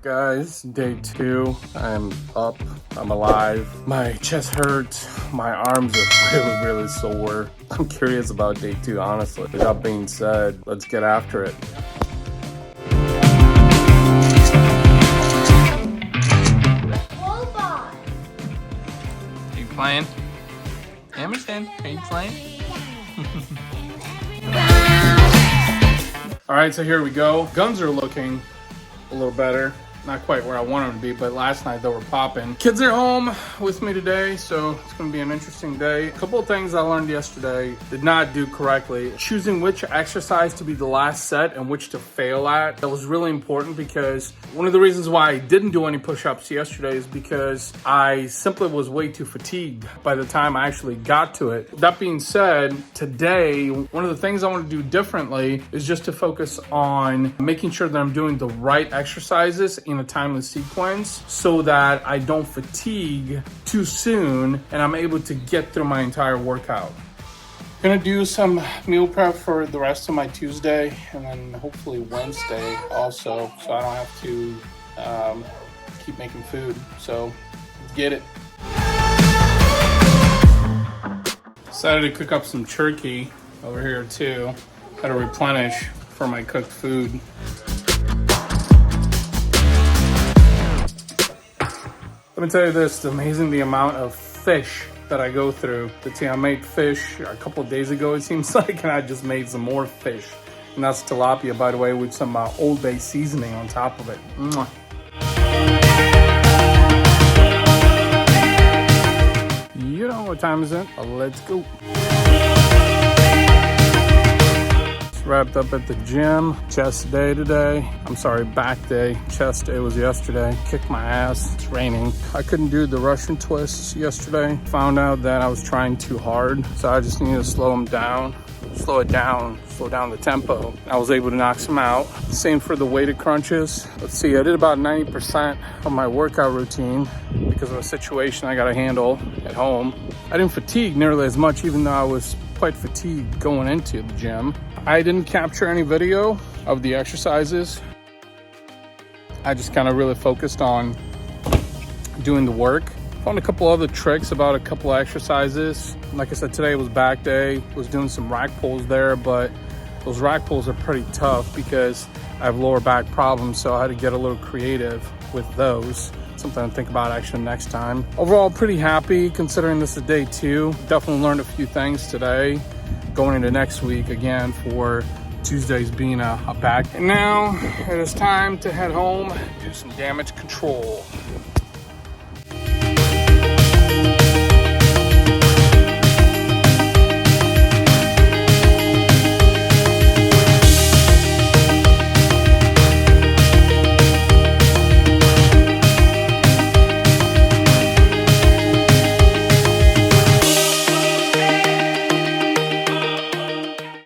Guys, day 2. I'm up, I'm alive. My chest hurts, my arms are really sore. I'm curious about day 2, honestly. With that being said, let's get after it. Are you playing? Emerson, are you playing? All right, so here we go. Guns are looking a little better. Not quite where I want them to be, but last night they were popping. Kids are home with me today, so it's gonna be an interesting day. A couple of things I learned yesterday, did not do correctly. Choosing which exercise to be the last set and which to fail at. That was really important because one of the reasons why I didn't do any push-ups yesterday is because I simply was way too fatigued by the time I actually got to it. That being said, today, one of the things I want to do differently is just to focus on making sure that I'm doing the right exercises in a timely sequence so that I don't fatigue too soon and I'm able to get through my entire workout. Gonna do some meal prep for the rest of my Tuesday and then hopefully Wednesday also, so I don't have to keep making food. So let's get it. Decided to cook up some turkey over here too. Had to replenish for my cooked food. Let me tell you this, it's amazing the amount of fish that I go through. I made fish a couple of days ago, it seems like, and I just made some more fish. And that's tilapia, by the way, with some Old Bay seasoning on top of it. Mwah. You know what time is it? Let's go. Wrapped up at the gym. Chest day today. I'm sorry, back day. Chest day was yesterday. Kicked my ass. It's raining. I couldn't do the Russian twists yesterday. Found out that I was trying too hard, so I just needed to slow them down. Slow down the tempo. I was able to knock some out. Same for the weighted crunches. Let's see, I did about 90% of my workout routine because of a situation I got to handle at home. I didn't fatigue nearly as much, even though I was quite fatigued going into the gym. I didn't capture any video of the exercises. I just kind of really focused on doing the work. Found a couple other tricks about a couple of exercises. Like I said, today was back day. Was doing some rack pulls there, but those rack pulls are pretty tough because I have lower back problems, so I had to get a little creative with those. Something to think about actually next time. Overall, pretty happy considering this is day 2. Definitely learned a few things today. Going into next week again for Tuesdays being a back. And now it is time to head home, do some damage control.